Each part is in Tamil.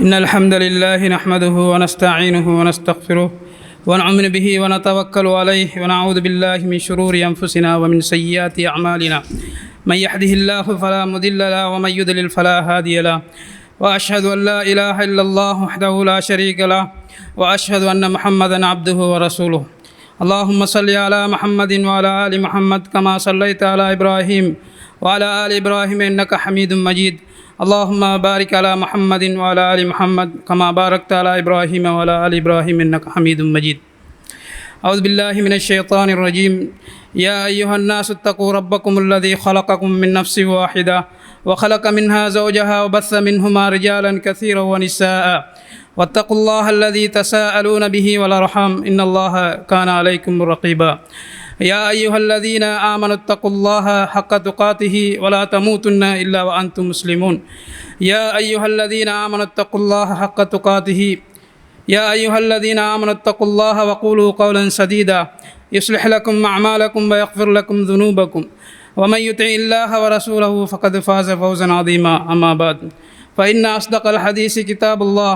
إن الحمد لله نحمده ونستعينه ونستغفره ونؤمن به ونتوكل عليه ونعوذ بالله من شرور أنفسنا ومن سيئات أعمالنا من يهده الله فلا مضل له ومن يضلل فلا هادي له وأشهد أن لا إله إلا الله وحده لا شريك له وأشهد أن محمدا عبده ورسوله اللهم صل على محمد وعلى آل محمد كما صليت على إبراهيم وعلى آل إبراهيم إنك حميد مجيد اللهم بارك على محمد وعلى آل محمد كما باركت على إبراهيم وعلى آل إبراهيم إنك حميد مجيد أعوذ بالله من الشيطان الرجيم يا أيها الناس اتقوا ربكم الذي خلقكم من نفس واحدة وخلق منها زوجها وبث منهما رجالا كثيرا ونساء واتقوا الله الذي تساءلون به والأرحام إن الله كان عليكم رقيبا يا أيها الذين آمنوا اتقوا الله حق تقاته ولا تموتن إلا وأنتم مسلمون يا أيها الذين آمنوا اتقوا الله حق تقاته يا أيها الذين آمنوا اتقوا الله وقولوا قولا سديدا يصلح لكم أعمالكم ويغفر لكم ذنوبكم ومن يطع الله ورسوله فقد فاز فوزا عظيما أما بعد فإن أصدق الحديث كتاب الله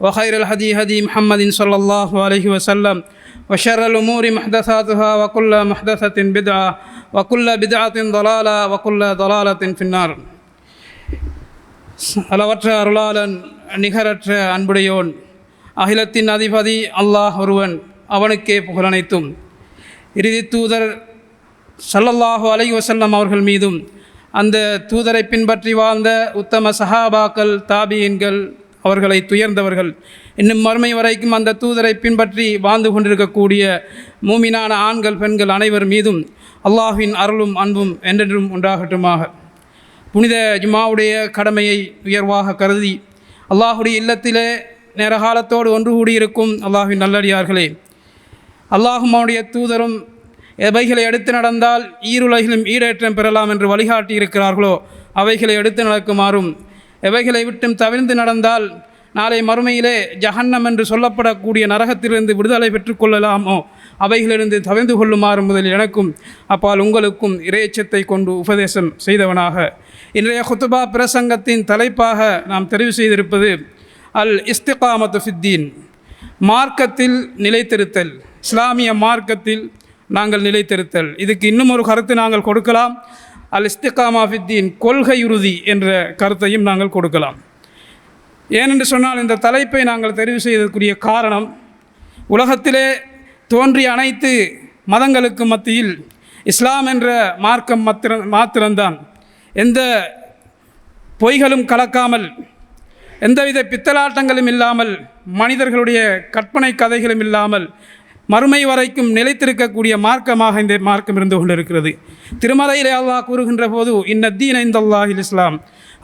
وخير الهدي هدي محمد صلى الله عليه وسلم وشر الأمور محدثاتها وكل محدثة بدعة وكل بدعة ضلالة وكل ضلالة في النار. அளவற்ற அருளாளன் நிகரற்ற அன்புடையோன் அகிலத்தின் அதிபதி அல்லாஹ் ஒருவன், அவனுக்கே புகழனைத்தும். இறுதி தூதர் ஸல்லல்லாஹு அலைஹி வஸல்லம் அவர்கள் மீதும் அந்த தூதரை பின்பற்றி வாழ்ந்த உத்தம சஹாபாக்கள், தாபியீன்கள், அவர்களை துயர்ந்தவர்கள், இன்னும் மறுமை வரைக்கும் அந்த தூதரை பின்பற்றி வாழ்ந்து கொண்டிருக்கக்கூடிய மூமினான ஆண்கள், பெண்கள் அனைவர் மீதும் அல்லாஹ்வின் அருளும் அன்பும் என்றென்றும் உண்டாகட்டுமாக. புனித ஜுமாவுடைய கடமையை உயர்வாக கருதி அல்லாஹுடைய இல்லத்திலே நேரகாலத்தோடு ஒன்று கூடியிருக்கும் அல்லாஹ்வின் நல்லடியார்களே, அல்லாஹும் அவனுடைய தூதரும் எவைகளை எடுத்து நடந்தால் ஈருலகிலும் ஈடேற்றம் பெறலாம் என்று வழிகாட்டி இருக்கிறார்களோ அவைகளை எடுத்து நடக்குமாறும், எவைகளை விட்டும் தவிர்ந்து நடந்தால் நாளை மறுமையிலே ஜஹன்னம் என்று சொல்லப்படக்கூடிய நரகத்திலிருந்து விடுதலை பெற்றுக்கொள்ளலாமோ அவைகளிலிருந்து தவிர்ந்து கொள்ளுமாறு முதலில் எனக்கும் அப்பால் உங்களுக்கும் இறையச்சத்தை கொண்டு உபதேசம் செய்தவனாக இன்றைய குத்துபா பிரசங்கத்தின் தலைப்பாக நாம் தெரிவு செய்திருப்பது அல் இஸ்திகாமத்து ஃபித்தீன், மார்க்கத்தில் நிலைத்திருத்தல், இஸ்லாமிய மார்க்கத்தில் நாங்கள் நிலைத்திருத்தல். இதுக்கு இன்னும் ஒரு கருத்து நாங்கள் கொடுக்கலாம். அல் இஸ்திகாமா ஃபித்தீன், கொள்கையுறுதி என்ற கருத்தையும் நாங்கள் கொடுக்கலாம். ஏனென்று சொன்னால் இந்த தலைப்பை நாங்கள் தெரிவு செய்ததற்குரிய காரணம், உலகத்திலே தோன்றிய அனைத்து மதங்களுக்கு மத்தியில் இஸ்லாம் என்ற மார்க்கம் மாத்திரம்தான் எந்த பொய்களும் கலக்காமல், எந்தவித பித்தலாட்டங்களும் இல்லாமல், மனிதர்களுடைய கற்பனை கதைகளும் இல்லாமல் மறுமை வரைக்கும் நிலைத்திருக்கக்கூடிய மார்க்கமாக இந்த மார்க்கம் இருந்து கொண்டிருக்கிறது. திருமலையிலே அல்லாஹ் கூறுகின்ற போது இன்னத்தீன இந்தல்லாஹில் இஸ்லாம்,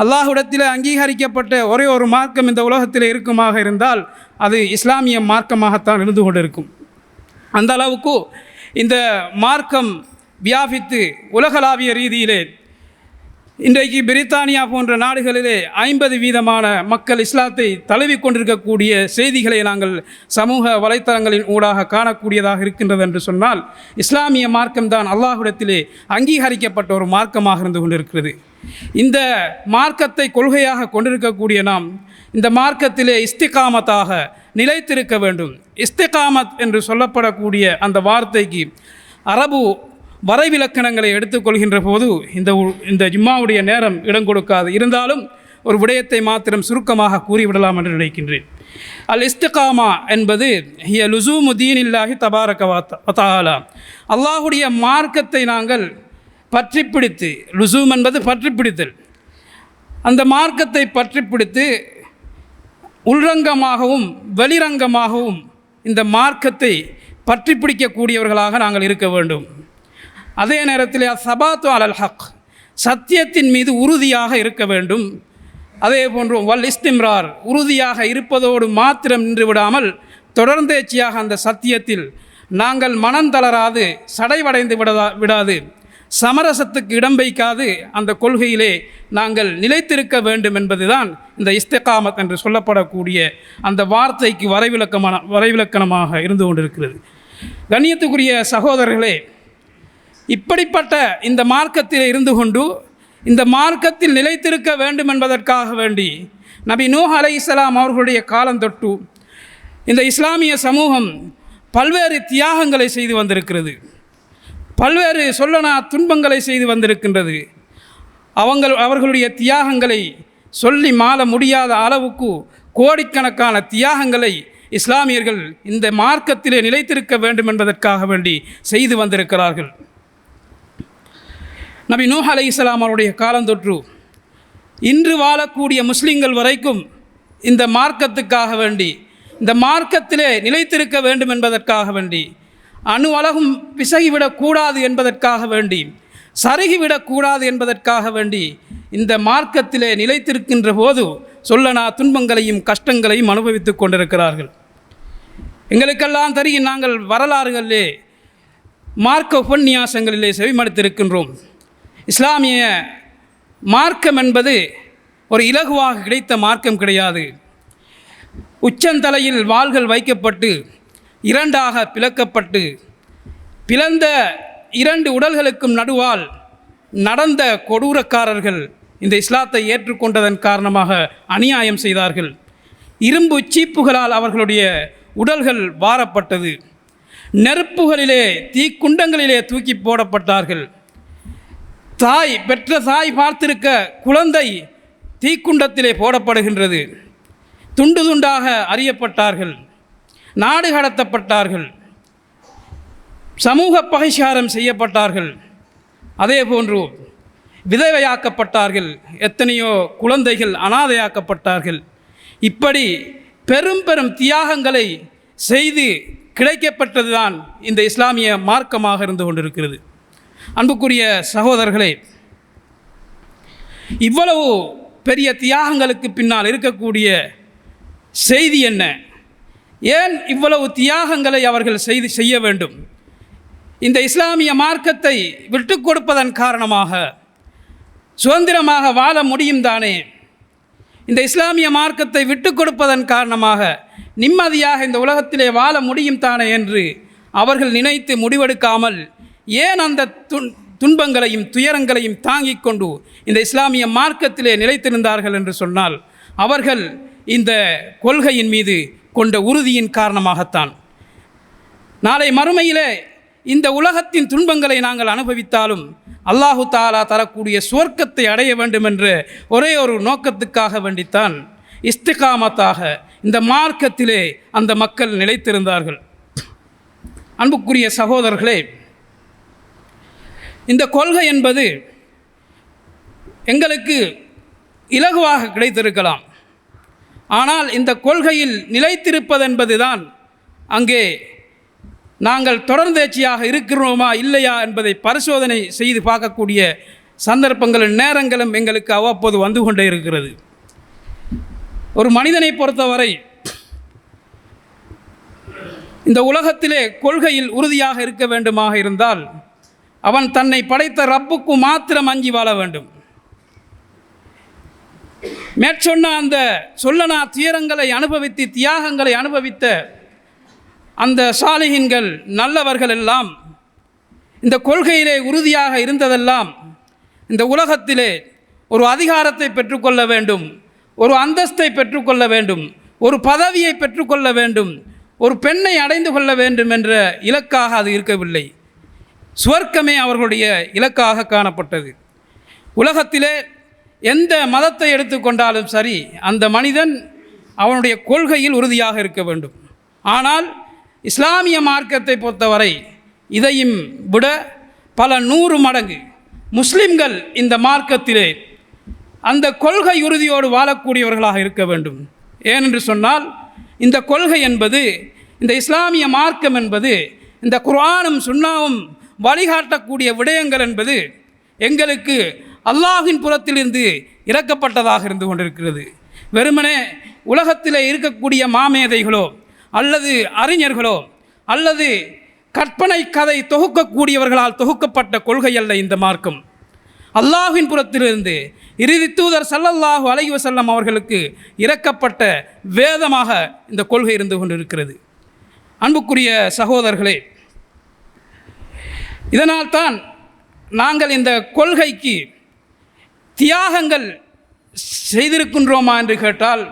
அல்லாஹ்விடத்தில் அங்கீகரிக்கப்பட்ட ஒரே ஒரு மார்க்கம் இந்த உலகத்தில் இருக்குமாக இருந்தால் அது இஸ்லாமிய மார்க்கமாகத்தான் இருந்து கொண்டிருக்கும். அந்த அளவுக்கு இந்த மார்க்கம் வியாபித்து உலகளாவிய ரீதியிலே இன்றைக்கு பிரித்தானியா போன்ற நாடுகளிலே 50% மக்கள் இஸ்லாத்தை தழுவி கொண்டிருக்கக்கூடிய செய்திகளை நாங்கள் சமூக வலைத்தளங்களின் ஊடாக காணக்கூடியதாக இருக்கின்றது என்று சொன்னால் இஸ்லாமிய மார்க்கம்தான் அல்லாஹ்விடத்திலே அங்கீகரிக்கப்பட்ட ஒரு மார்க்கமாக இருந்து கொண்டிருக்கிறது. இந்த மார்க்கத்தை கொள்கையாக கொண்டிருக்கக்கூடிய நாம் இந்த மார்க்கத்திலே இஸ்திகாமத்தாக நிலைத்திருக்க வேண்டும். இஸ்திகாமத் என்று சொல்லப்படக்கூடிய அந்த வார்த்தைக்கு அரபு வரைவிலக்கணங்களை எடுத்துக்கொள்கின்ற போது இந்த ஜும்மாவுடைய நேரம் இடம் கொடுக்காது. இருந்தாலும் ஒரு விடயத்தை மாத்திரம் சுருக்கமாக கூறிவிடலாம் என்று நினைக்கின்றேன். அல் இஸ்திகாமா என்பது ஹிய லுசூமு தீனில்லாஹி தபாரக வ தஆலா, அல்லாஹுடைய மார்க்கத்தை நாங்கள் பற்றி பிடித்து, லுசூம் என்பது பற்றி பிடித்தல், அந்த மார்க்கத்தை பற்றி பிடித்து உள்ரங்கமாகவும் வெளிரங்கமாகவும் இந்த மார்க்கத்தை பற்றி பிடிக்கக்கூடியவர்களாக நாங்கள் இருக்க வேண்டும். அதே நேரத்தில் சபாத்து அலல் ஹக், சத்தியத்தின் மீது உறுதியாக இருக்க வேண்டும். அதே போன்று வல் இஸ்திம்ரார், உறுதியாக இருப்பதோடு மாத்திரம் நின்று விடாமல் தொடர்ந்தேச்சியாக அந்த சத்தியத்தில் நாங்கள் மனம் தளராது சடைவடைந்து விடாது, சமரசத்துக்கு இடம் வைக்காது அந்த கொள்கையிலே நாங்கள் நிலைத்திருக்க வேண்டும் என்பதுதான் இந்த இஸ்திகாமத் என்று சொல்லப்படக்கூடிய அந்த வார்த்தைக்கு வரைவிலக்கணமாக இருந்து கொண்டிருக்கிறது. கண்ணியத்துக்குரிய சகோதரர்களே, இப்படிப்பட்ட இந்த மார்க்கத்தில் இருந்து கொண்டு இந்த மார்க்கத்தில் நிலைத்திருக்க வேண்டும் என்பதற்காக வேண்டி நபி நூஹ் அலைஹிஸ்ஸலாம் அவர்களுடைய காலந்தொட்டு இந்த இஸ்லாமிய சமூகம் பல்வேறு தியாகங்களை செய்து வந்திருக்கிறது, பல்வேறு சொல்லனா துன்பங்களை செய்து வந்திருக்கின்றது. அவர்களுடைய தியாகங்களை சொல்லி மாள முடியாத அளவுக்கு கோடிக்கணக்கான தியாகங்களை இஸ்லாமியர்கள் இந்த மார்க்கத்திலே நிலைத்திருக்க வேண்டும் என்பதற்காக வேண்டி செய்து வந்திருக்கிறார்கள். நபி நூஹ் அலைஹிஸ்ஸலாம் அவருடைய காலந்தொற்று இன்று வாழக்கூடிய முஸ்லிம்கள் வரைக்கும் இந்த மார்க்கத்துக்காக வேண்டி, இந்த மார்க்கத்திலே நிலைத்திருக்க வேண்டும் என்பதற்காக வேண்டி, அணு அளவும் பிசகிவிடக்கூடாது என்பதற்காக வேண்டி, சருகிவிடக்கூடாது என்பதற்காக வேண்டி இந்த மார்க்கத்திலே நிலைத்திருக்கின்ற போது சொல்லனா துன்பங்களையும் கஷ்டங்களையும் அனுபவித்து கொண்டிருக்கிறார்கள். எங்களுக்கெல்லாம் தெரியும், நாங்கள் வரலாறுகளிலே மார்க்க உபன்யாசங்களிலே செவிமடுத்திருக்கின்றோம். இஸ்லாமிய மார்க்கம் என்பது ஒரு இலகுவாக கிடைத்த மார்க்கம் கிடையாது. உச்சந்தலையில் வாள்கள் வைக்கப்பட்டு இரண்டாக பிளக்கப்பட்டு பிளந்த இரண்டு உடல்களுக்கும் நடுவால் நடந்த கொடூரக்காரர்கள் இந்த இஸ்லாத்தை ஏற்றுக்கொண்டதன் காரணமாக அநியாயம் செய்தார்கள். இரும்பு சீப்புகளால் அவர்களுடைய உடல்கள் வாரப்பட்டது. நெருப்புகளிலே தீக்குண்டங்களிலே தூக்கி போடப்பட்டார்கள். பெற்ற தாய் பார்த்திருக்க குழந்தை தீக்குண்டத்திலே போடப்படுகின்றது. துண்டு துண்டாக அறியப்பட்டார்கள், நாடு கடத்தப்பட்டார்கள், சமூக பகிஷ்காரம் செய்யப்பட்டார்கள். அதே போன்று விதவையாக்கப்பட்டார்கள், எத்தனையோ குழந்தைகள் அனாதையாக்கப்பட்டார்கள். இப்படி பெரும் பெரும் தியாகங்களை செய்து கிடைக்கப்பட்டதுதான் இந்த இஸ்லாமிய மார்க்கமாக இருந்து கொண்டிருக்கிறது. அன்புக்குரிய சகோதரர்களே, இவ்வளவு பெரிய தியாகங்களுக்கு பின்னால் இருக்கக்கூடிய செய்தி என்ன? ஏன் இவ்வளவு தியாகங்களை அவர்கள் செய்ய வேண்டும்? இந்த இஸ்லாமிய மார்க்கத்தை விட்டு கொடுப்பதன் காரணமாக சுதந்திரமாக வாழ முடியும் தானே? இந்த இஸ்லாமிய மார்க்கத்தை விட்டு கொடுப்பதன் காரணமாக நிம்மதியாக இந்த உலகத்திலே வாழ முடியும் தானே என்று அவர்கள் நினைத்து முடிவெடுக்காமல் ஏன் அந்த துன்பங்களையும் துயரங்களையும் தாங்கிக் கொண்டு இந்த இஸ்லாமிய மார்க்கத்திலே நிலைத்திருந்தார்கள் என்று சொன்னால், அவர்கள் இந்த கொள்கையின் மீது கொண்ட உறுதியின் காரணமாகத்தான். நாளை மறுமையிலே இந்த உலகத்தின் துன்பங்களை நாங்கள் அனுபவித்தாலும் அல்லாஹு தாலா தரக்கூடிய சுவர்க்கத்தை அடைய வேண்டும் என்ற ஒரே ஒரு நோக்கத்துக்காக வேண்டித்தான் இஸ்திகாமத்தாக இந்த மார்க்கத்திலே அந்த மக்கள் நிலைத்திருந்தார்கள். அன்புக்குரிய சகோதரர்களே, இந்த கொள்கை என்பது எங்களுக்கு இலகுவாக கிடைத்திருக்கலாம். ஆனால் இந்த கொள்கையில் நிலைத்திருப்பதென்பது தான் அங்கே நாங்கள் தொடர்ந்தேர்ச்சியாக இருக்கிறோமா இல்லையா என்பதை பரிசோதனை செய்து பார்க்கக்கூடிய சந்தர்ப்பங்களும் நேரங்களும் எங்களுக்கு அவ்வப்போது வந்து கொண்டே இருக்கிறது. ஒரு மனிதனை பொறுத்தவரை இந்த உலகத்திலே கொள்கையில் உறுதியாக இருக்க வேண்டுமாக இருந்தால் அவன் தன்னை படைத்த ரப்புக்கு மாத்திரம் அஞ்சி வாழ வேண்டும். மேற்சொன்ன அந்த சொல்லனா துயரங்களை அனுபவித்து தியாகங்களை அனுபவித்த அந்த சாலிஹீன்கள் நல்லவர்கள் எல்லாம் இந்த கொள்கையிலே உறுதியாக இருந்ததெல்லாம் இந்த உலகத்திலே ஒரு அதிகாரத்தை பெற்றுக்கொள்ள வேண்டும், ஒரு அந்தஸ்தை பெற்றுக்கொள்ள வேண்டும், ஒரு பதவியை பெற்றுக்கொள்ள வேண்டும், ஒரு பெண்ணை அடைந்து கொள்ள வேண்டும் என்ற இலக்காக அது இருக்கவில்லை. சுவர்க்கமே அவர்களுடைய இலக்காக காணப்பட்டது. உலகத்திலே எந்த மதத்தை எடுத்துக்கொண்டாலும் சரி, அந்த மனிதன் அவனுடைய கொள்கையில் உறுதியாக இருக்க வேண்டும். ஆனால் இஸ்லாமிய மார்க்கத்தை பொறுத்தவரை இதையும் விட பல 100 மடங்கு முஸ்லிம்கள் இந்த மார்க்கத்திலே அந்த கொள்கை உறுதியோடு வாழக்கூடியவர்களாக இருக்க வேண்டும். ஏனென்று சொன்னால் இந்த கொள்கை என்பது, இந்த இஸ்லாமிய மார்க்கம் என்பது, இந்த குர்ஆனும் சுன்னாவும் வழிகாட்டக்கூடிய விடயங்கள் என்பது எங்களுக்கு அல்லாஹ்வின் புறத்திலிருந்து இறக்கப்பட்டதாக இருந்து கொண்டிருக்கிறது. வெறுமனே உலகத்தில் இருக்கக்கூடிய மாமேதைகளோ அல்லது அறிஞர்களோ அல்லது கற்பனை கதை தொகுக்கக்கூடியவர்களால் தொகுக்கப்பட்ட கொள்கை அல்ல இந்த மார்க்கம். அல்லாஹ்வின் புறத்திலிருந்து இறுதி தூதர் ஸல்லல்லாஹு அலைஹி வஸல்லம் அவர்களுக்கு இறக்கப்பட்ட வேதமாக இந்த கொள்கை இருந்து கொண்டிருக்கிறது. அன்புக்குரிய சகோதரர்களே, இதனால்தான் நாங்கள் இந்த கொள்கைக்கு தியாகங்கள் செய்திருக்கின்றோமா என்று கேட்டால்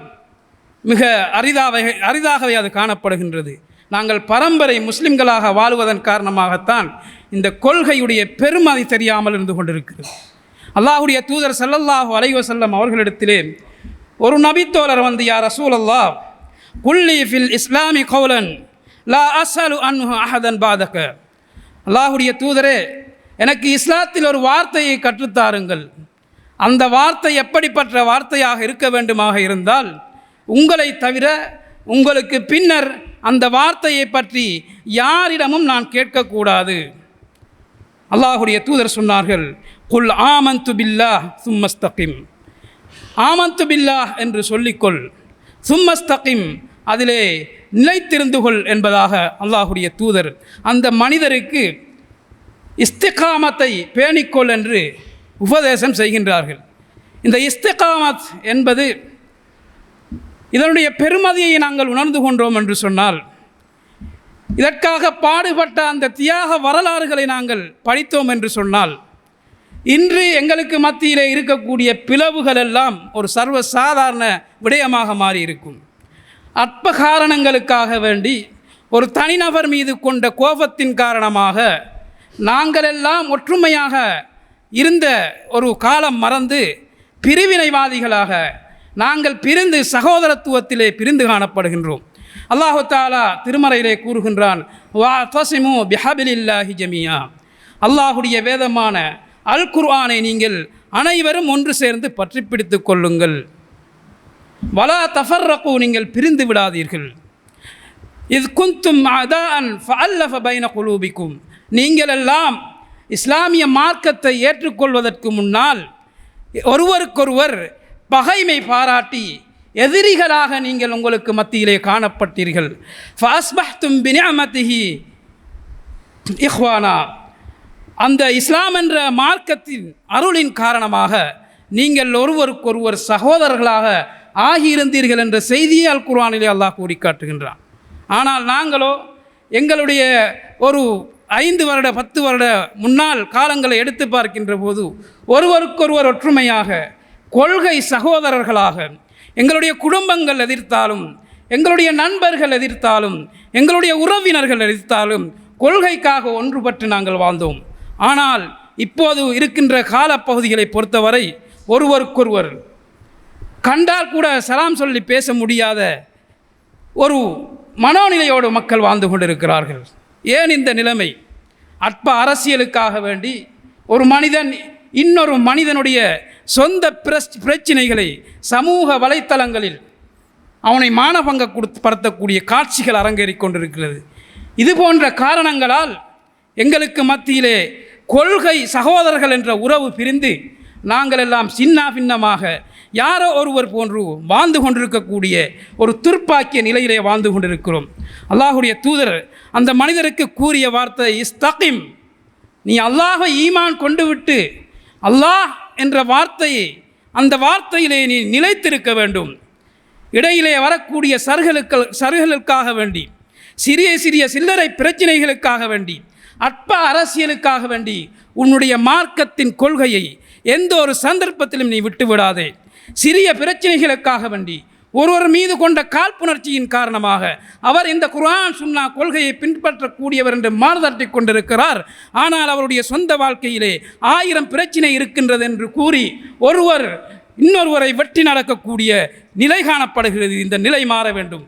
மிக அரிதாகவே அது காணப்படுகின்றது. நாங்கள் பரம்பரை முஸ்லிம்களாக வாழ்வதன் காரணமாகத்தான் இந்த கொள்கையுடைய பெருமதி தெரியாமல் இருந்து கொண்டிருக்கிறது. அல்லாஹுடைய தூதர் ஸல்லல்லாஹு அலைஹி வஸல்லம் அவர்களிடத்திலே ஒரு நபித்தோழர் வந்து, யா ரசூலல்லாஹ் குல்லி ஃபில் இஸ்லாமி கௌலன் லா அஸ்அலு அன்ஹு அஹதன் பாதக. அல்லாஹுடைய தூதரே, எனக்கு இஸ்லாத்தில் ஒரு வார்த்தையை கற்றுத்தாருங்கள். அந்த வார்த்தை எப்படிப்பட்ட வார்த்தையாக இருக்க வேண்டுமாக இருந்தால் உங்களை தவிர உங்களுக்கு பின்னர் அந்த வார்த்தையை பற்றி யாரிடமும் நான் கேட்கக்கூடாது. அல்லாஹுடைய தூதர் சொன்னார்கள், குல் ஆமன்து பில்லாஹ் சும்மஸ்தகிம். ஆமன்து பில்லாஹ் என்று சொல்லிக்கொள், சும்மஸ்தகிம் அதிலே நிலைத்திருந்து கொள் என்பதாக அல்லாஹுடைய தூதர் அந்த மனிதருக்கு இஸ்திகாமத்தை பேணிக்கொள் என்று உபதேசம் செய்கின்றார்கள். இந்த இஸ்திகாமத் என்பது இதனுடைய பெருமதியை நாங்கள் உணர்ந்து கொண்டோம் என்று சொன்னால், இதற்காக பாடுபட்ட அந்த தியாக வரலாறுகளை நாங்கள் படித்தோம் என்று சொன்னால், இன்று எங்களுக்கு மத்தியிலே இருக்கக்கூடிய பிளவுகள் எல்லாம் ஒரு சர்வசாதாரண விடயமாக மாறியிருக்கும். அற்ப காரணங்களுக்காக வேண்டி ஒரு தனிநபர் மீது கொண்ட கோபத்தின் காரணமாக நாங்கள் எல்லாம் ஒற்றுமையாக இருந்த ஒரு காலம் மறந்து பிரிவினைவாதிகளாக நாங்கள் பிரிந்து சகோதரத்துவத்திலே பிரிந்து காணப்படுகின்றோம். அல்லாஹு தஆலா திருமறையிலே கூறுகின்றான், வஅதஸிமு பிஹபிலில்லாஹி ஜமீஆ. அல்லாஹுடைய வேதமான அல் குர்ஆனை நீங்கள் அனைவரும் ஒன்று சேர்ந்து பற்றி பிடித்து கொள்ளுங்கள். வலா தஃபர்ரகு, நீங்கள் பிரிந்து விடாதீர்கள். இத் குந்தும் அதான் ஃபஅல்லஃப பைன குலூபிக்கும். நீங்கள் எல்லாம் இஸ்லாமிய மார்க்கத்தை ஏற்றுக்கொள்வதற்கு முன்னால் ஒருவருக்கொருவர் பகைமை பாராட்டி எதிரிகளாக நீங்கள் உங்களுக்கு மத்தியிலே காணப்பட்டீர்கள். ஃபஅஸ்பஹ்தும் பினிஅமதிஹி இஹ்வானா. அந்த இஸ்லாம் என்ற மார்க்கத்தின் அருளின் காரணமாக நீங்கள் ஒருவருக்கொருவர் சகோதரர்களாக ஆகியிருந்தீர்கள் என்ற செய்தியை அல் குர்ஆனிலே அல்லாஹ் கூறி காட்டுகின்றான். ஆனால் நாங்களோ எங்களுடைய ஒரு 5 வருட 10 வருட முன்னாள் காலங்களை எடுத்து பார்க்கின்ற போது ஒருவருக்கொருவர் ஒற்றுமையாக கொள்கை சகோதரர்களாக எங்களுடைய குடும்பங்கள் எதிர்த்தாலும், எங்களுடைய நண்பர்கள் எதிர்த்தாலும், எங்களுடைய உறவினர்கள் எதிர்த்தாலும் கொள்கைக்காக ஒன்றுபட்டு நாங்கள் வாழ்ந்தோம். ஆனால் இப்போது இருக்கின்ற காலப்பகுதிகளை பொறுத்தவரை ஒருவருக்கொருவர் கண்டால் கூட சலாம் சொல்லி பேச முடியாத ஒரு மனோநிலையோடு மக்கள் வாழ்ந்து கொண்டிருக்கிறார்கள். ஏன் இந்த நிலைமை? அற்ப அரசியலுக்காக வேண்டி ஒரு மனிதன் இன்னொரு மனிதனுடைய சொந்த பிரச்சனைகளை சமூக வலைத்தளங்களில் அவனை மானபங்க படுத்தக்கூடிய காட்சிகள் அரங்கேறிக் கொண்டிருக்கிறது. இது போன்ற காரணங்களால் எங்களுக்கு மத்தியிலே கொள்கை சகோதரர்கள் என்ற உறவு பிரிந்து நாங்கள் எல்லாம் சின்ன பின்னமாக யாரோ ஒருவர் போன்று வாழ்ந்து கொண்டிருக்கக்கூடிய ஒரு துர்ப்பாக்கிய நிலையிலே வாழ்ந்து கொண்டிருக்கிறோம். அல்லாஹுடைய தூதர் அந்த மனிதருக்கு கூறிய வார்த்தை இஸ்தகிம். நீ அல்லாஹை ஈமான் கொண்டு விட்டு அல்லாஹ் என்ற வார்த்தையை, அந்த வார்த்தையிலே நீ நிலைத்திருக்க வேண்டும். இடையிலே வரக்கூடிய சருகளுக்காக வேண்டி, சிறிய சிறிய சில்லறை பிரச்சனைகளுக்காக வேண்டி, அற்ப அரசியலுக்காக வேண்டி உன்னுடைய மார்க்கத்தின் கொள்கையை எந்த ஒரு சந்தர்ப்பத்திலும் நீ விட்டுவிடாதே. சிறிய பிரச்சனைகளுக்காக வேண்டி ஒருவர் மீது கொண்ட காழ்ப்புணர்ச்சியின் காரணமாக அவர் இந்த குர்ஆன் சுன்னா கொள்கையை பின்பற்றக்கூடியவர் என்று மாறுதட்டி கொண்டிருக்கிறார். ஆனால் அவருடைய சொந்த வாழ்க்கையிலே 1000 பிரச்சனை இருக்கின்றது என்று கூறி ஒருவர் இன்னொருவரை வெட்டி நடக்கக்கூடிய நிலை காணப்படுகிறது. இந்த நிலை மாற வேண்டும்.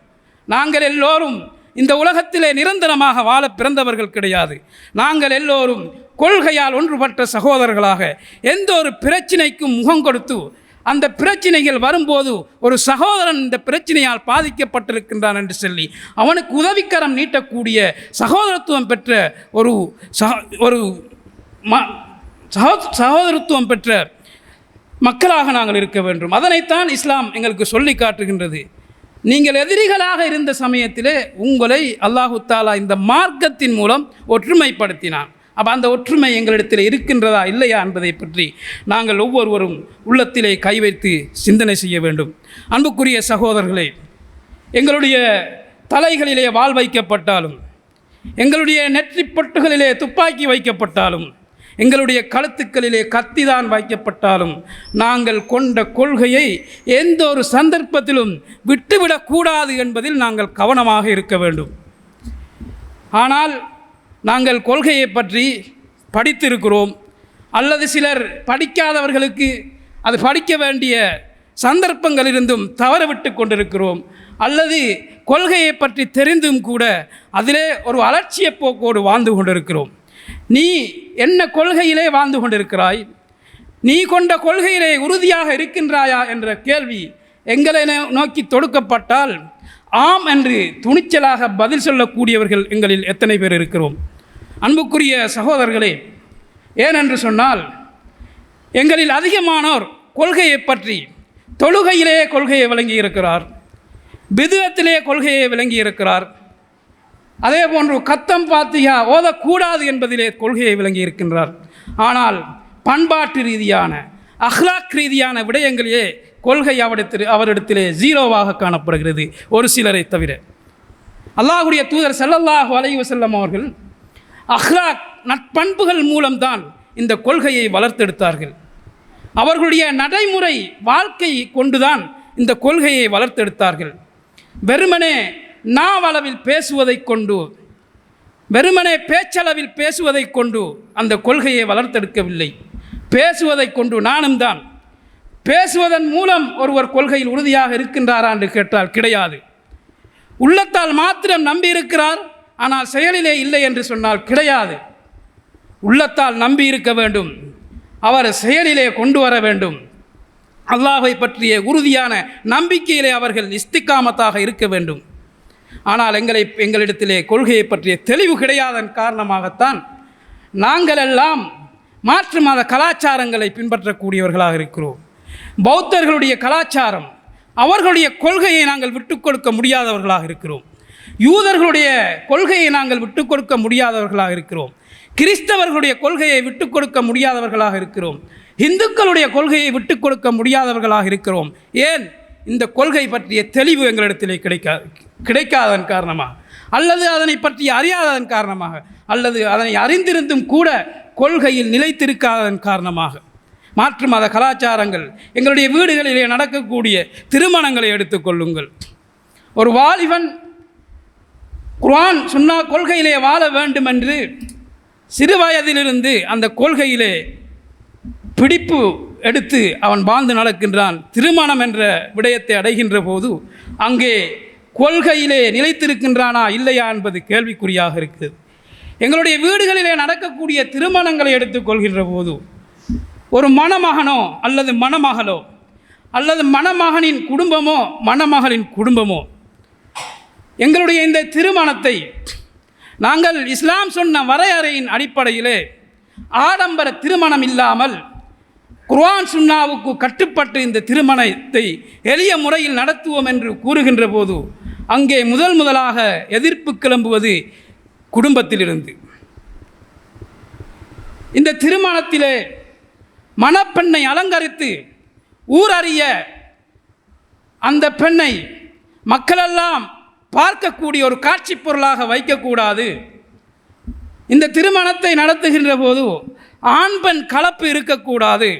நாங்கள் எல்லோரும் இந்த உலகத்திலே நிரந்தரமாக வாழ பிறந்தவர்கள் கிடையாது. நாங்கள் எல்லோரும் கொள்கையால் ஒன்றுபட்ட சகோதரர்களாக எந்த ஒரு பிரச்சினைக்கும் முகம் கொடுத்து அந்த பிரச்சனைகள் வரும்போது ஒரு சகோதரன் இந்த பிரச்சனையால் பாதிக்கப்பட்டிருக்கின்றான் என்று சொல்லி அவனுக்கு உதவிக்கரம் நீட்டக்கூடிய சகோதரத்துவம் பெற்ற ஒரு சகோதரத்துவம் பெற்ற மக்களாக நாங்கள் இருக்க வேண்டும். அதனைத்தான் இஸ்லாம் எங்களுக்கு சொல்லி காட்டுகின்றது. நீங்கள் எதிரிகளாக இருந்த சமயத்திலே உங்களை அல்லாஹு தஆலா இந்த மார்க்கத்தின் மூலம் ஒற்றுமைப்படுத்தினான். அப்போ அந்த ஒற்றுமை எங்களிடத்தில் இருக்கின்றதா இல்லையா என்பதை பற்றி நாங்கள் ஒவ்வொருவரும் உள்ளத்திலே கை வைத்து சிந்தனை செய்ய வேண்டும். அன்புக்குரிய சகோதரர்களே, எங்களுடைய தலைகளிலே வாள் வைக்கப்பட்டாலும், எங்களுடைய நெற்றி பொட்டுகளிலே துப்பாக்கி வைக்கப்பட்டாலும், எங்களுடைய கழுத்துக்களிலே கத்திதான் வைக்கப்பட்டாலும் நாங்கள் கொண்ட கொள்கையை எந்த ஒரு சந்தர்ப்பத்திலும் விட்டுவிடக்கூடாது என்பதில் நாங்கள் கவனமாக இருக்க வேண்டும். ஆனால் நாங்கள் கொள்கையை பற்றி படித்திருக்கிறோம், அல்லது சிலர் படிக்காதவர்களுக்கு அது படிக்க வேண்டிய சந்தர்ப்பங்களிலிருந்தும் தவறவிட்டு கொண்டிருக்கிறோம், அல்லது கொள்கையை பற்றி தெரிந்தும் கூட அதிலே ஒரு அலட்சிய போக்கோடு வாழ்ந்து கொண்டிருக்கிறோம். நீ என்ன கொள்கையிலே வாழ்ந்து கொண்டிருக்கிறாய்? நீ கொண்ட கொள்கையிலே உறுதியாக இருக்கின்றாயா என்ற கேள்வி எங்களை நோக்கி தொடுக்கப்பட்டால் ஆம் என்று துணிச்சலாக பதில் சொல்லக்கூடியவர்கள் எங்களில் எத்தனை பேர் இருக்கிறோம்? அன்புக்குரிய சகோதரர்களே, ஏனென்று சொன்னால் எங்களில் அதிகமானோர் கொள்கையை பற்றி தொழுகையிலே கொள்கையை விளங்கி இருக்கிறார், பிதுஅத்திலே கொள்கையை விளங்கி இருக்கிறார், அதே போன்று கத்தம் பாத்தியா ஓதக்கூடாது என்பதிலே கொள்கையை விளங்கி இருக்கின்றார். ஆனால் பண்பாட்டு ரீதியான அஹ்லாக் ரீதியான விடயங்களிலே கொள்கை அவரிடத்திலே ஜீரோவாக காணப்படுகிறது, ஒரு சிலரை தவிர. அல்லாஹ்வுடைய தூதர் ஸல்லல்லாஹு அலைஹி வஸல்லம் அவர்கள் அஹ்லாக் நட்பண்புகள் மூலம்தான் இந்த கொள்கையை வளர்த்தெடுத்தார்கள். அவர்களுடைய நடைமுறை வாழ்க்கை கொண்டுதான் இந்த கொள்கையை வளர்த்தெடுத்தார்கள். வெறுமனே நாவளவில் பேசுவதை கொண்டு, வெறுமனே பேச்சளவில் பேசுவதை கொண்டு அந்த கொள்கையை வளர்த்தெடுக்கவில்லை. பேசுவதை கொண்டு நானும் தான். பேசுவதன் மூலம் ஒருவர் கொள்கையில் உறுதியாக இருக்கின்றாரா என்று கேட்டால் கிடையாது. உள்ளத்தால் மாத்திரம் நம்பி இருக்கிறார், ஆனால் செயலிலே இல்லை என்று சொன்னால் கிடையாது. உள்ளத்தால் நம்பி இருக்க வேண்டும், அவர் செயலிலே கொண்டு வர வேண்டும். அல்லாஹை பற்றிய உறுதியான நம்பிக்கையிலே அவர்கள் இஸ்திகாமத்தாக இருக்க வேண்டும். ஆனால் எங்களிடத்திலே கொள்கையை பற்றிய தெளிவு கிடையாதன் காரணமாகத்தான் நாங்கள் எல்லாம் மாற்று மத கலாச்சாரங்களை பின்பற்றக்கூடியவர்களாக இருக்கிறோம். பௌத்தர்களுடைய கலாச்சாரம், அவர்களுடைய கொள்கையை நாங்கள் விட்டுக் கொடுக்க முடியாதவர்களாக இருக்கிறோம். யூதர்களுடைய கொள்கையை நாங்கள் விட்டுக் கொடுக்க முடியாதவர்களாக இருக்கிறோம். கிறிஸ்தவர்களுடைய கொள்கையை விட்டுக் கொடுக்க முடியாதவர்களாக இருக்கிறோம். இந்துக்களுடைய கொள்கையை விட்டுக் கொடுக்க முடியாதவர்களாக இருக்கிறோம். ஏன்? இந்த கொள்கை பற்றிய தெளிவு எங்களிடத்திலே கிடைக்காததன் காரணமாக, அல்லது அதனை பற்றி அறியாததன் காரணமாக, அல்லது அதனை அறிந்திருந்தும் கூட கொள்கையில் நிலைத்திருக்காததன் காரணமாக. மாற்று மத கலாச்சாரங்கள், எங்களுடைய வீடுகளிலே நடக்கக்கூடிய திருமணங்களை எடுத்துக்கொள்ளுங்கள். ஒரு வாலிபன் குர்ஆன் சுன்னா கொள்கையிலே வாழ வேண்டும் என்று சிறு வயதிலிருந்து அந்த கொள்கையிலே பிடிப்பு எடுத்து அவன் வாழ்ந்து நடக்கின்றான். திருமணம் என்ற விடயத்தை அடைகின்ற போது அங்கே கொள்கையிலே நிலைத்திருக்கின்றானா இல்லையா என்பது கேள்விக்குறியாக இருக்குது. எங்களுடைய வீடுகளிலே நடக்கக்கூடிய திருமணங்களை எடுத்துக்கொள்கின்ற போது ஒரு மணமகனோ அல்லது மணமகளோ அல்லது மணமகனின் குடும்பமோ மணமகளின் குடும்பமோ எங்களுடைய இந்த திருமணத்தை நாங்கள் இஸ்லாம் சொன்ன வரையறையின் அடிப்படையிலே ஆடம்பர திருமணம் இல்லாமல் குர்ஆன் சுன்னாவுக்கு கட்டுப்பட்டு இந்த திருமணத்தை எளிய முறையில் நடத்துவோம் என்று கூறுகின்ற போது அங்கே முதலாக எதிர்ப்பு கிளம்புவது குடும்பத்திலிருந்து. இந்த திருமணத்திலே மணப்பெண்ணை அலங்கரித்து ஊரறிய அந்த பெண்ணை மக்களெல்லாம் பார்க்கக்கூடிய ஒரு காட்சி பொருளாக வைக்கக்கூடாது. இந்த திருமணத்தை நடத்துகின்ற போது ஆண் பெண் கலப்பு இருக்கக்கூடாது.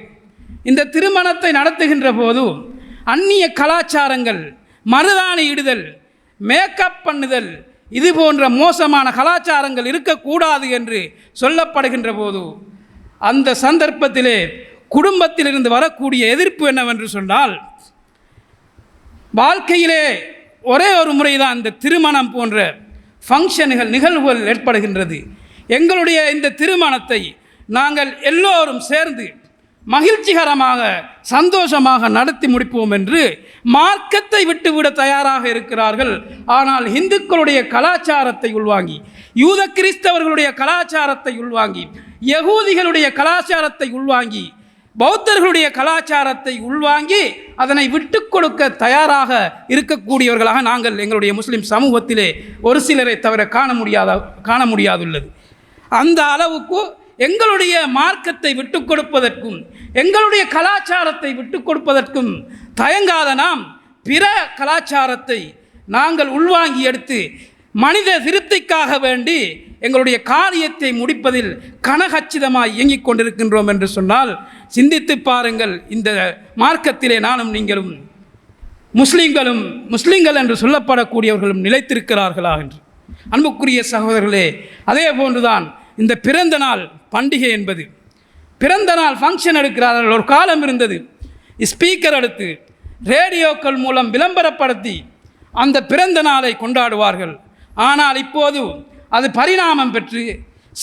இந்த திருமணத்தை நடத்துகின்ற போது அந்நிய கலாச்சாரங்கள், மருதாணி இடுதல், மேக்கப் பண்ணுதல், இது போன்ற மோசமான கலாச்சாரங்கள் இருக்கக்கூடாது என்று சொல்லப்படுகின்ற போது அந்த சந்தர்ப்பத்திலே குடும்பத்திலிருந்து வரக்கூடிய எதிர்ப்பு என்னவென்று சொன்னால், வாழ்க்கையிலே ஒரே ஒரு முறைதான் இந்த திருமணம் போன்ற ஃபங்க்ஷன்கள், நிகழ்வுகள் ஏற்படுகின்றது. எங்களுடைய இந்த திருமணத்தை நாங்கள் எல்லோரும் சேர்ந்து மகிழ்ச்சிகரமாக சந்தோஷமாக நடத்தி முடிப்போம் என்று மார்க்கத்தை விட்டுவிட தயாராக இருக்கிறார்கள். ஆனால் இந்துக்களுடைய கலாச்சாரத்தை உள்வாங்கி, யூத கிறிஸ்தவர்களுடைய கலாச்சாரத்தை உள்வாங்கி, யகூதிகளுடைய கலாச்சாரத்தை உள்வாங்கி, பௌத்தர்களுடைய கலாச்சாரத்தை உள்வாங்கி அதனை விட்டு கொடுக்க தயாராக இருக்கக்கூடியவர்களாக நாங்கள் எங்களுடைய முஸ்லிம் சமூகத்திலே ஒரு சிலரை தவிர காண முடியாதுள்ளது. அந்த அளவுக்கு எங்களுடைய மார்க்கத்தை விட்டு கொடுப்பதற்கும் எங்களுடைய கலாச்சாரத்தை விட்டு கொடுப்பதற்கும் தயங்காத நாம் பிற கலாச்சாரத்தை நாங்கள் உள்வாங்கி எடுத்து மனித திருப்திக்காக வேண்டி எங்களுடைய காரியத்தை முடிப்பதில் கனகச்சிதமாய் இயங்கிக் கொண்டிருக்கின்றோம் என்று சொன்னால் சிந்தித்து பாருங்கள், இந்த மார்க்கத்திலே நானும் நீங்களும் முஸ்லிம்கள் என்று சொல்லப்படக்கூடியவர்களும் நிலைத்திருக்கிறார்களா என்று. அன்புக்குரிய சகோதரர்களே, அதே போன்றுதான் இந்த பிறந்த நாள் பண்டிகை என்பது. பிறந்த நாள் ஃபங்க்ஷன் எடுக்கிறார்கள். ஒரு காலம் இருந்தது, ஸ்பீக்கர் எடுத்து ரேடியோக்கள் மூலம் விளம்பரப்படுத்தி அந்த பிறந்த நாளை கொண்டாடுவார்கள். ஆனால் இப்போது அது பரிணாமம் பெற்று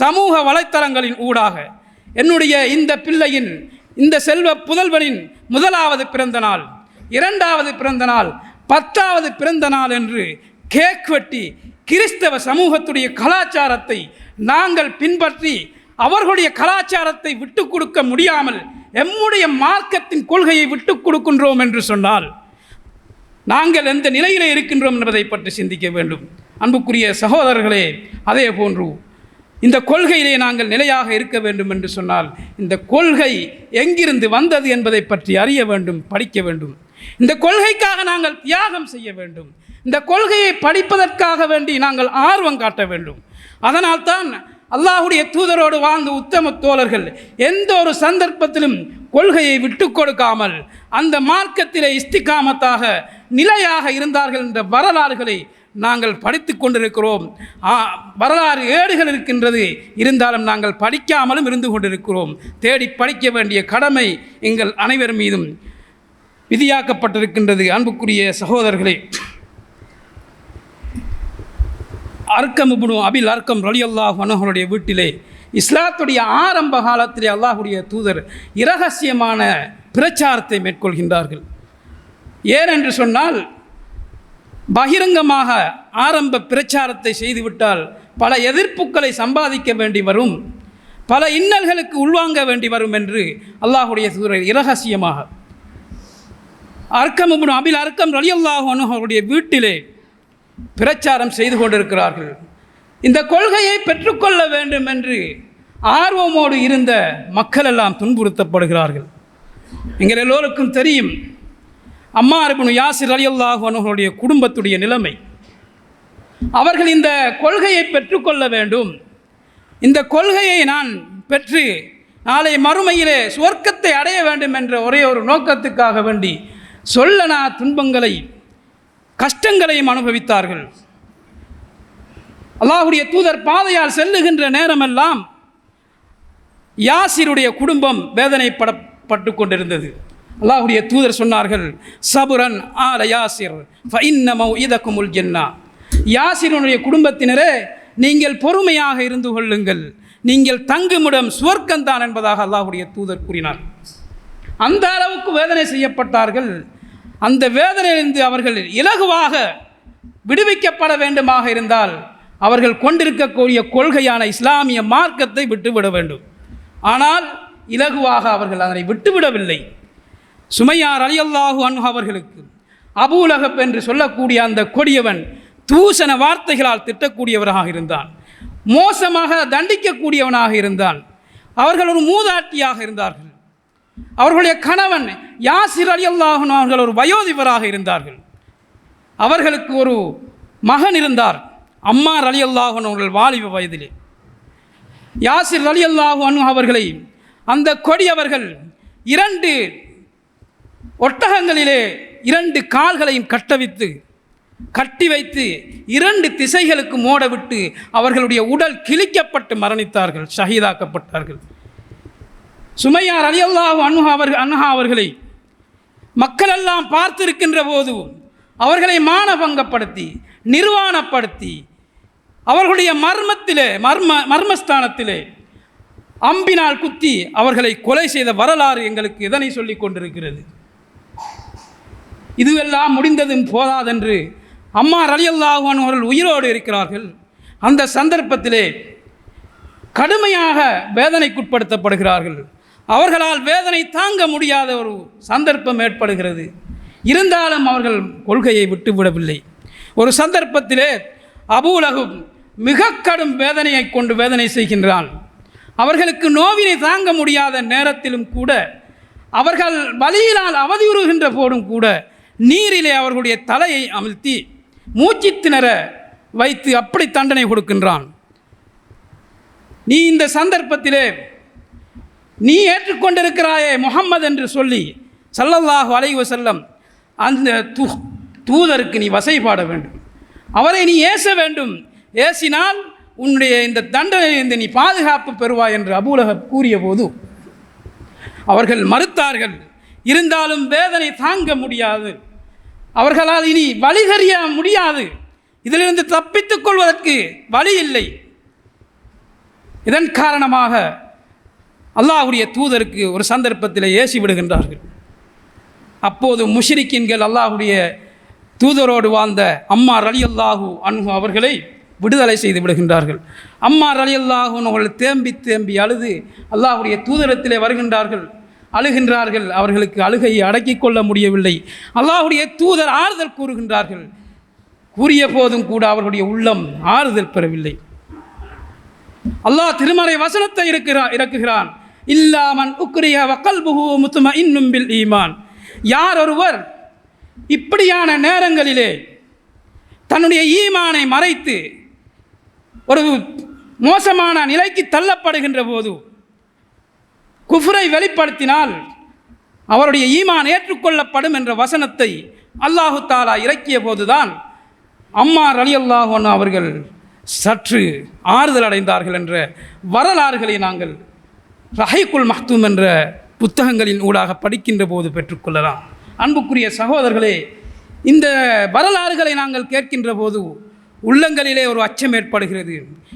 சமூக வலைத்தளங்களின் ஊடாக என்னுடைய இந்த பிள்ளையின், இந்த செல்வ புதல்வனின் 1வது பிறந்த நாள், 2வது பிறந்த நாள், 10வது பிறந்த நாள் என்று கேக் வெட்டி கிறிஸ்தவ சமூகத்துடைய கலாச்சாரத்தை நாங்கள் பின்பற்றி அவர்களுடைய கலாச்சாரத்தை விட்டு கொடுக்க முடியாமல் எம்முடைய மார்க்கத்தின் கொள்கையை விட்டு கொடுக்கின்றோம் என்று சொன்னால் நாங்கள் எந்த நிலையிலே இருக்கின்றோம் என்பதை பற்றி சிந்திக்க வேண்டும். அன்புக்குரிய சகோதரர்களே, அதே போன்று இந்த கொள்கையிலே நாங்கள் நிலையாக இருக்க வேண்டும் என்று சொன்னால் இந்த கொள்கை எங்கிருந்து வந்தது என்பதை பற்றி அறிய வேண்டும், படிக்க வேண்டும். இந்த கொள்கைக்காக நாங்கள் தியாகம் செய்ய வேண்டும். இந்த கொள்கையை படிப்பதற்காக வேண்டி நாங்கள் ஆர்வம் காட்ட வேண்டும். அதனால்தான் அல்லாஹுடைய தூதரோடு வாழ்ந்த உத்தம தோழர்கள் எந்த ஒரு சந்தர்ப்பத்திலும் கொள்கையை விட்டு கொடுக்காமல் அந்த மார்க்கத்திலே இஸ்திகாமத்தாக நிலையாக இருந்தார்கள் என்ற வரலாறுகளை நாங்கள் படித்து கொண்டிருக்கிறோம். வரலாறு ஏடுகள் இருக்கின்றது, இருந்தாலும் நாங்கள் படிக்காமலும் இருந்து கொண்டிருக்கிறோம். தேடி படிக்க வேண்டிய கடமை எங்கள் அனைவர் மீதும் விதியாக்கப்பட்டிருக்கின்றது. அன்புக்குரிய சகோதரர்களே, அர்க்கம் இப்னு அபில் அர்க்கம் ரலியல்லாஹு அன்ஹுடைய வீட்டிலே இஸ்லாத்துடைய ஆரம்ப காலத்திலே அல்லாஹுடைய தூதர் இரகசியமான பிரச்சாரத்தை மேற்கொள்கின்றார்கள். ஏனென்று சொன்னால் பகிரங்கமாக ஆரம்ப பிரச்சாரத்தை செய்துவிட்டால் பல எதிர்ப்புகளை சம்பாதிக்க வேண்டி வரும், பல இன்னல்களுக்கு உள்வாங்க வேண்டி வரும் என்று அல்லாஹுடைய தூதர் இரகசியமாக அர்க்கம் இப்னு அபில் அர்க்கம் ரலியல்லாஹு அன்ஹுடைய வீட்டிலே பிரச்சாரம் செய்து கொண்டிருக்கிறார்கள். இந்த கொள்கையை பெற்றுக்கொள்ள வேண்டும் என்று ஆர்வமோடு இருந்த மக்கள் எல்லாம் துன்புறுத்தப்படுகிறார்கள். எங்கள் எல்லோருக்கும் தெரியும் அம்மார் இப்னு யாசிர் ரலியல்லாஹு அன்ஹுடைய குடும்பத்துடைய நிலைமை. அவர்கள் இந்த கொள்கையை பெற்றுக்கொள்ள வேண்டும், இந்த கொள்கையை நான் பெற்று நாளை மறுமையிலே சுவர்க்கத்தை அடைய வேண்டும் என்ற ஒரே ஒரு நோக்கத்துக்காக வேண்டி சொல்லனா துன்பங்களை கஷ்டங்களையும் அனுபவித்தார்கள். அல்லாஹுடைய தூதர் பாதையால் செல்லுகின்ற நேரமெல்லாம் யாசிருடைய குடும்பம் வேதனைப்பட்டு கொண்டிருந்தது. அல்லாஹுடைய தூதர் சொன்னார்கள், சபுரன் ஆல யாசிர் ஃபஇன்ன மௌஇதகுமுல் ஜன்னah. யாசிருடைய குடும்பத்தினரே, நீங்கள் பொறுமையாக இருந்து கொள்ளுங்கள், நீங்கள் தங்குமிடம் சுவர்க்கம்தான் என்பதாக அல்லாஹுடைய தூதர் கூறினார். அந்த அளவுக்கு வேதனை செய்யப்பட்டார்கள். அந்த வேதனையிலிருந்து அவர்கள் இலகுவாக விடுவிக்கப்பட வேண்டுமாக இருந்தால் அவர்கள் கொண்டிருக்கக்கூடிய கொள்கையான இஸ்லாமிய மார்க்கத்தை விட்டுவிட வேண்டும். ஆனால் இலகுவாக அவர்கள் அதனை விட்டுவிடவில்லை. சுமையா ரலியல்லாஹு அன்ஹு அவர்களுக்கு அபூலஹப் என்று சொல்லக்கூடிய அந்த கொடியவன் தூசண வார்த்தைகளால் திட்டக்கூடியவராக இருந்தான், மோசமாக தண்டிக்கக்கூடியவனாக இருந்தான். அவர்கள் ஒரு மூதாட்டியாக இருந்தார்கள். அவர்களுடைய கணவன் யாசிர் ரலியல்லாஹு அன்ஹு அவர்கள் ஒரு வயோதிபராக இருந்தார்கள். அவர்களுக்கு ஒரு மகன் இருந்தார், அம்மார் ரலியல்லாஹு அன்ஹு அவர்கள் வாலிப வயதிலே. யாசிர் ரலியல்லாஹு அன்ஹு அவர்களை அந்த கொடியவர்கள் 2 ஒட்டகங்களிலே 2 கால்களையும் கட்டி வைத்து 2 திசைகளுக்கு மோடவிட்டு அவர்களுடைய உடல் கிழிக்கப்பட்டு மரணித்தார்கள், ஷஹீதாக்கப்பட்டார்கள். சுமையா ரலியல்லாஹு அன்ஹா அவர்களை மக்களெல்லாம் பார்த்திருக்கின்ற போது அவர்களை மானபங்கப்படுத்தி நிர்வாணப்படுத்தி அவர்களுடைய மர்மஸ்தானத்திலே அம்பினால் குத்தி அவர்களை கொலை செய்த வரலாறு எங்களுக்கு இதனை சொல்லிக் கொண்டிருக்கிறது. இதுவெல்லாம் முடிந்ததும் போதாதென்று அம்மார் ரலியல்லாஹு அன்ஹு அவர்கள் உயிரோடு இருக்கிறார்கள். அந்த சந்தர்ப்பத்திலே கடுமையாக வேதனைக்குட்படுத்தப்படுகிறார்கள். அவர்களால் வேதனை தாங்க முடியாத ஒரு சந்தர்ப்பம் ஏற்படுகிறது. இருந்தாலும் அவர்கள் கொள்கையை விட்டுவிடவில்லை. ஒரு சந்தர்ப்பத்திலே அபூலஹப் மிக கடும் வேதனையை கொண்டு வேதனை செய்கின்றான். அவர்களுக்கு நோவினை தாங்க முடியாத நேரத்திலும் கூட அவர்கள் வலியினால் அவதியுறுகின்ற போதும் கூட நீரிலே அவர்களுடைய தலையை அமிழ்த்தி மூச்சு திணற வைத்து அப்படி தண்டனை கொடுக்கின்றான். நீ இந்த சந்தர்ப்பத்திலே நீ ஏற்றுக்கொண்டிருக்கிறாயே முஹம்மது என்று சொல்லி ஸல்லல்லாஹு அலைஹி வஸல்லம் அந்த தூதருக்கு நீ வசைபாட வேண்டும், அவரை நீ ஏச வேண்டும். ஏசினால் உன்னுடைய இந்த தண்டனையிலிருந்து நீ பாதுகாப்பு பெறுவாய் என்று அபூ லஹப் கூறிய போது அவர்கள் மறுத்தார்கள். இருந்தாலும் வேதனை தாங்க முடியாது, அவர்களால் இனி வழிகறிய முடியாது, இதிலிருந்து தப்பித்துக் கொள்வதற்கு வழி இல்லை. இதன் காரணமாக அல்லாஹ்வுடைய தூதருக்கு ஒரு சந்தர்ப்பத்தில் ஏசி விடுகின்றார்கள். அப்போது முஷ்ரிக்கீன்கள் அல்லாஹ்வுடைய தூதரோடு வாழ்ந்த அம்மார் ரலியல்லாஹு அன்ஹு அவர்களை விடுதலை செய்து விடுகின்றார்கள். அம்மார் ரலியல்லாஹு அவர்கள் தேம்பி தேம்பி அழுது அல்லாஹ்வுடைய தூதரத்திலே வருகின்றார்கள், அழுகின்றார்கள். அவர்களுக்கு அழுகையை அடக்கிக் கொள்ள முடியவில்லை. அல்லாஹ்வுடைய தூதர் ஆறுதல் கூறுகின்றார்கள். கூறிய போதும் கூட அவர்களுடைய உள்ளம் ஆறுதல் பெறவில்லை. அல்லாஹ் திருமறை வசனத்தை இறக்குகிறான். இல்லாமன் உக்ரிய வகல்புஹு முத்மஇன்னும் பில் ஈமான். யார் ஒருவர் இப்படியான நேரங்களிலே தன்னுடைய ஈமானை மறைத்து ஒரு மோசமான நிலைக்கு தள்ளப்படுகின்ற போது குஃப்ரை வெளிப்படுத்தினால் அவருடைய ஈமான் ஏற்றுக்கொள்ளப்படும் என்ற வசனத்தை அல்லாஹு தாலா இறக்கிய போதுதான் அம்மார் ரலியல்லாஹு அன்ஹு அவர்கள் சற்று ஆறுதல் அடைந்தார்கள் என்ற வரலாறுகளை நாங்கள் ரஹீக்குல் மக்தூம் என்ற புத்தகங்களின் ஊடாக படிக்கின்ற போது பெற்றுக்கொள்ளலாம். அன்புக்குரிய சகோதரர்களே, இந்த வரலாறுகளை நாங்கள் கேட்கின்ற போது உள்ளங்களிலே ஒரு அச்சம் ஏற்படுகிறது,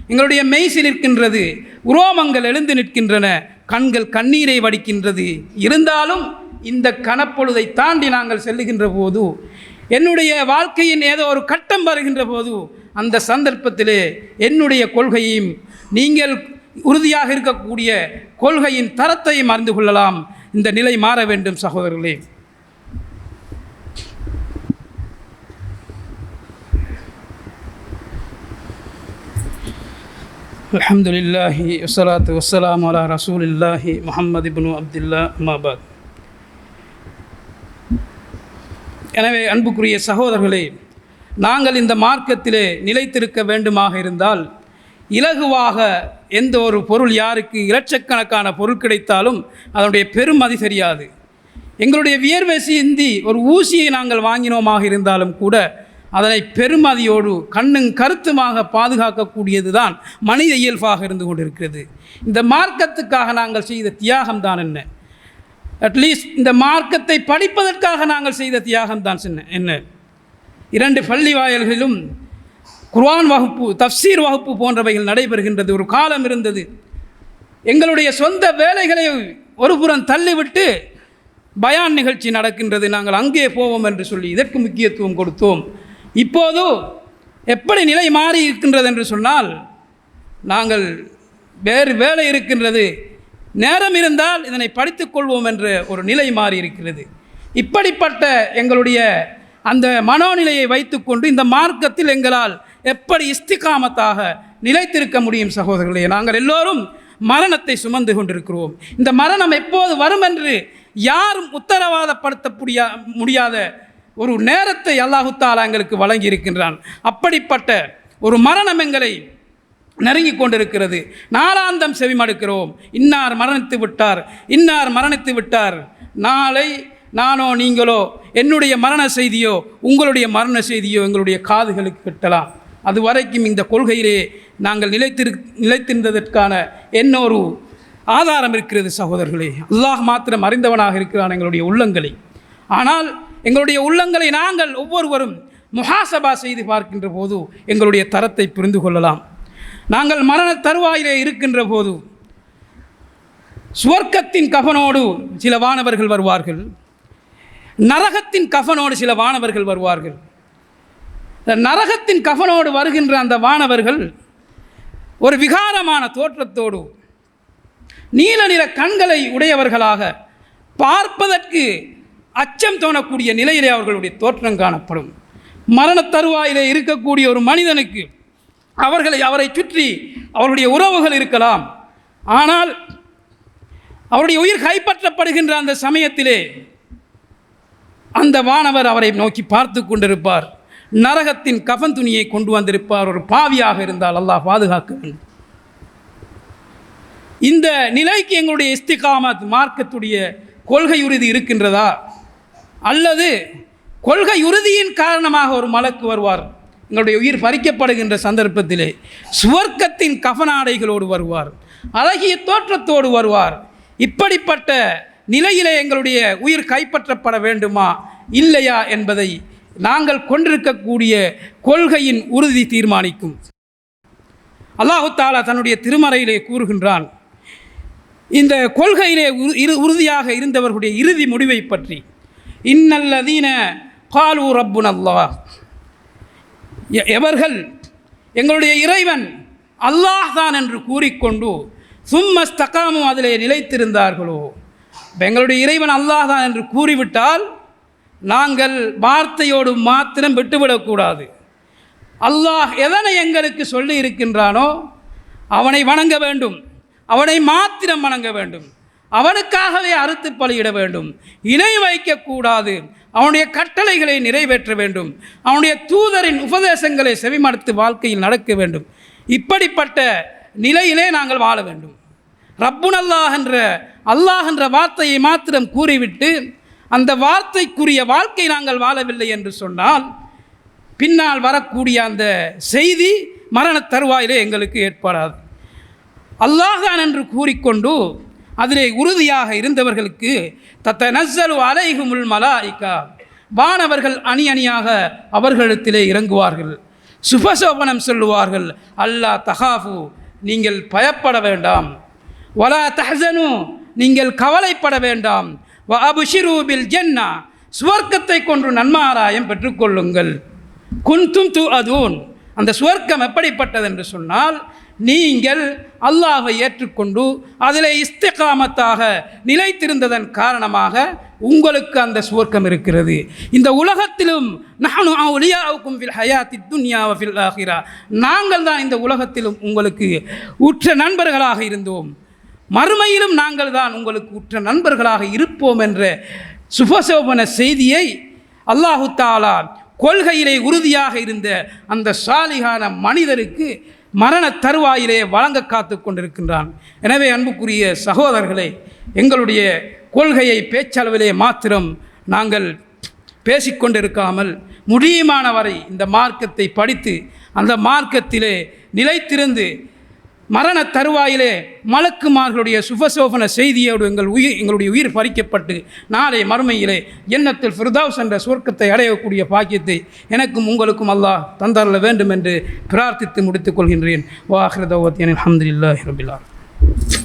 எங்களுடைய மெய்சில் நிற்கின்றது, உரோமங்கள் எழுந்து நிற்கின்றன, கண்கள் கண்ணீரை வடிக்கின்றது. இருந்தாலும் இந்த கனப்பொழுதை தாண்டி நாங்கள் செல்லுகின்ற போது, என்னுடைய வாழ்க்கையின் ஏதோ ஒரு கட்டம் வருகின்ற போது, அந்த சந்தர்ப்பத்திலே என்னுடைய கொள்கையையும் நீங்கள் உறுதியாக இருக்கக்கூடிய கொள்கையின் தரத்தையும் அறிந்து கொள்ளலாம். இந்த நிலை மாற வேண்டும் சகோதரர்களே. அல்ஹம்துலில்லாஹி வஸ்ஸலாத்து வஸ்ஸலாமு அலா ரசூலில்லாஹி முஹம்மது இப்னு அப்துல்லாஹ் அம்மா பாத். எனவே அன்புக்குரிய சகோதரர்களே, நாங்கள் இந்த மார்க்கத்திலே நிலைத்திருக்க வேண்டுமாக இருந்தால் இலகுவாக எந்த ஒரு பொருள், யாருக்கு இலட்சக்கணக்கான பொருள் கிடைத்தாலும் அதனுடைய பெருமதி தெரியாது. எங்களுடைய வியர்வை சிந்தி ஒரு ஊசியை நாங்கள் வாங்கினோமாக இருந்தாலும் கூட அதனை பெருமதியோடு கண்ணும் கருத்துமாக பாதுகாக்கக்கூடியது தான் மனித இயல்பாக இருந்து கொண்டிருக்கிறது. இந்த மார்க்கத்துக்காக நாங்கள் செய்த தியாகம்தான் என்ன? அட்லீஸ்ட் இந்த மார்க்கத்தை படிப்பதற்காக நாங்கள் செய்த தியாகம்தான் என்ன? 2 பள்ளி வாயல்களிலும் குர்ஆன் வகுப்பு, தஃப்சீர் வகுப்பு போன்றவைகள் நடைபெறுகின்றது. ஒரு காலம் இருந்தது, எங்களுடைய சொந்த வேலைகளை ஒரு புறம் தள்ளிவிட்டு பயான் நிகழ்ச்சி நடக்கின்றது, நாங்கள் அங்கே போவோம் என்று சொல்லி இதற்கு முக்கியத்துவம் கொடுத்தோம். இப்போது எப்படி நிலை மாறி இருக்கின்றது என்று சொன்னால், நாங்கள் வேறு வேலை இருக்கின்றது, நேரம் இருந்தால் இதனை படித்துக்கொள்வோம் என்ற ஒரு நிலை மாறி இருக்கிறது. இப்படிப்பட்ட எங்களுடைய அந்த மனோநிலையை வைத்துக்கொண்டு இந்த மார்க்கத்தில் எங்களால் எப்படி இஸ்திகாமத்தாக நிலைத்திருக்க முடியும் சகோதரர்களே? நாங்கள் எல்லோரும் மரணத்தை சுமந்து கொண்டிருக்கிறோம். இந்த மரணம் எப்போது வரும் என்று யாரும் உத்தரவாதப்படுத்த முடியாத ஒரு நேரத்தை அல்லாஹு தஆலா எங்களுக்கு வழங்கி இருக்கின்றான். அப்படிப்பட்ட ஒரு மரணம் எங்களை நெருங்கி கொண்டிருக்கிறது. நாளாந்தம் செவிமடுக்கிறோம், இன்னார் மரணித்து விட்டார், இன்னார் மரணித்து விட்டார். நாளை நானோ நீங்களோ என்னுடைய மரண செய்தியோ உங்களுடைய மரண செய்தியோ எங்களுடைய காதுகளுக்கு கிட்டலாம். அது வரைக்கும் இந்த கொள்கையிலே நாங்கள் நிலைத்திருந்ததற்கான இன்னொரு ஆதாரம் இருக்கிறது சகோதரர்களே. அல்லாஹ் மாத்திரம் அறிந்தவனாக இருக்கிறான் எங்களுடைய உள்ளங்களை. ஆனால் எங்களுடைய உள்ளங்களை நாங்கள் ஒவ்வொருவரும் முஹாசபா செய்து பார்க்கின்ற போது எங்களுடைய தரத்தை புரிந்து கொள்ளலாம். நாங்கள் மரண தருவாயிலே இருக்கின்ற போது சுவர்க்கத்தின் கஃனோடு சில வானவர்கள் வருவார்கள், நரகத்தின் கஃனோடு சில வானவர்கள் வருவார்கள். நரகத்தின் கஃனோடு வருகின்ற அந்த வானவர்கள் ஒரு விகாரமான தோற்றத்தோடு நீல நிற கண்களை உடையவர்களாக, பார்ப்பதற்கு அச்சம் தோணக்கூடிய நிலையிலே அவர்களுடைய தோற்றம் காணப்படும். மரண தருவாயிலே இருக்கக்கூடிய ஒரு மனிதனுக்கு அவரை சுற்றி அவருடைய உறவுகள் இருக்கலாம், ஆனால் அவருடைய உயிர் கைப்பற்றப்படுகின்ற அந்த சமயத்திலே அந்த வானவர் அவரை நோக்கி பார்த்து கொண்டிருப்பார். நரகத்தின் கஃன் துணியை கொண்டு வந்திருப்பார். ஒரு பாவியாக இருந்தால் அல்லாஹ் பாதுகாக்க வேண்டும். இந்த நிலைக்கு எங்களுடைய இஸ்திகாமத் மார்க்கத்துடைய கொள்கை உறுதி இருக்கின்றதா? அல்லது கொள்கை உறுதியின் காரணமாக ஒரு மலக்கு வருவார், எங்களுடைய உயிர் பறிக்கப்படுகின்ற சந்தர்ப்பத்திலே சுவர்க்கத்தின் கஃனாடைகளோடு வருவார், அழகிய தோற்றத்தோடு வருவார். இப்படிப்பட்ட நிலையிலே எங்களுடைய உயிர் கைப்பற்றப்பட வேண்டுமா இல்லையா என்பதை நாங்கள் கொண்டிருக்கக்கூடிய கொள்கையின் உறுதி தீர்மானிக்கும். அல்லாஹு தஆலா தன்னுடைய திருமறையிலே கூறுகின்றான், இந்த கொள்கையிலே உறுதியாக இருந்தவர்களுடைய இறுதி முடிவை பற்றி. இன்னல்லதீன காலு ரப்புனல்லாஹ், எவர்கள் எங்களுடைய இறைவன் அல்லாஹ் தான் என்று கூறிக்கொண்டு சும்மஸ்தகாமும் அதிலே நிலைத்திருந்தார்களோ. எங்களுடைய இறைவன் அல்லாஹ் தான் என்று கூறிவிட்டால் நாங்கள் வார்த்தையோடு மாத்திரம் விட்டுவிடக்கூடாது. அல்லாஹ் எதனை எங்களுக்கு சொல்லி இருக்கின்றானோ அவனை வணங்க வேண்டும், அவனை மாத்திரம் வணங்க வேண்டும், அவனுக்காகவே அறுத்து பலியிட வேண்டும், இணை வைக்கக்கூடாது, அவனுடைய கட்டளைகளை நிறைவேற்ற வேண்டும், அவனுடைய தூதரின் உபதேசங்களை செவிமடுத்து வாழ்க்கையில் நடக்க வேண்டும். இப்படிப்பட்ட நிலையிலே நாங்கள் வாழ வேண்டும். ரப்புன் அல்லாஹ் என்ற வார்த்தையை மாத்திரம் கூறிவிட்டு அந்த வார்த்தைக்குரிய வாழ்க்கை நாங்கள் வாழவில்லை என்று சொன்னால் பின்னால் வரக்கூடிய அந்த செய்தி மரண தருவாயிலே எங்களுக்கு ஏற்படாது. அல்லாஹ் தான் என்று கூறிக்கொண்டு அதிலே உறுதியாக இருந்தவர்களுக்கு தத்தனஸ்ஸலு அலைஹிமுல் மலாயிகா, வானவர்கள் அணி அணியாக அவர்களிடத்திலே இறங்குவார்கள். சுபசோபனம் சொல்லுவார்கள், அல்லா தஹாஃபு, நீங்கள் பயப்பட வேண்டாம், வலா தஹ்ஸனு, நீங்கள் கவலைப்பட வேண்டாம், வ அப்ஷிரு பில் ஜன்னா, சுவர்க்கத்தை கொண்டு நன்மாராயம் பெற்றுக்கொள்ளுங்கள். குன்தும் துஅதூன், அந்த சுவர்க்கம் எப்படிப்பட்டது என்று சொன்னால் நீங்கள் அல்லாஹ்வை ஏற்றுக்கொண்டு அதிலே இஸ்திகாமத்தாக நிலைத்திருந்ததன் காரணமாக உங்களுக்கு அந்த சுவர்க்கம் இருக்கிறது. இந்த உலகத்திலும் நஹ்னு அவுலியாஉக்கும் ஃபில் ஹயாத்தி துன்யா வ ஃபில் ஆஹிரா, நாங்கள் தான் இந்த உலகத்திலும் உங்களுக்கு உற்ற நண்பர்களாக இருந்தோம், மறுமையிலும் நாங்கள் தான் உங்களுக்கு உற்ற நண்பர்களாக இருப்போம் என்ற சுபசோபன செய்தியை அல்லாஹு தஆலா கொள்கையிலே உறுதியாக இருந்த அந்த சாலிகான மனிதருக்கு மரண தருவாயிலே வழங்க காத்து கொண்டிருக்கின்றான். எனவே அன்புக்குரிய சகோதரர்களே, எங்களுடைய கொள்கையை பேச்சளவிலே மாத்திரம் நாங்கள் பேசிக்கொண்டிருக்காமல் முடியுமான வரை இந்த மார்க்கத்தை படித்து அந்த மார்க்கத்திலே நிலைத்திருந்து மரண தருவாயிலே மலக்குமார்களுடைய சுபசோபன செய்தியோடு எங்களுடைய உயிர் பறிக்கப்பட்டு நாளை மறுமையிலே ஜன்னத்துல் ஃபிர்தௌஸ் என்ற சுவர்க்கத்தை அடையக்கூடிய பாக்கியத்தை எனக்கும் உங்களுக்கும் அல்லாஹ் தந்தரல வேண்டும் என்று பிரார்த்தித்து முடித்துக் கொள்கின்றேன். வா ஆகிரு தஅவானா அல்ஹம்துலில்லாஹி ரப்பில் ஆலமீன்.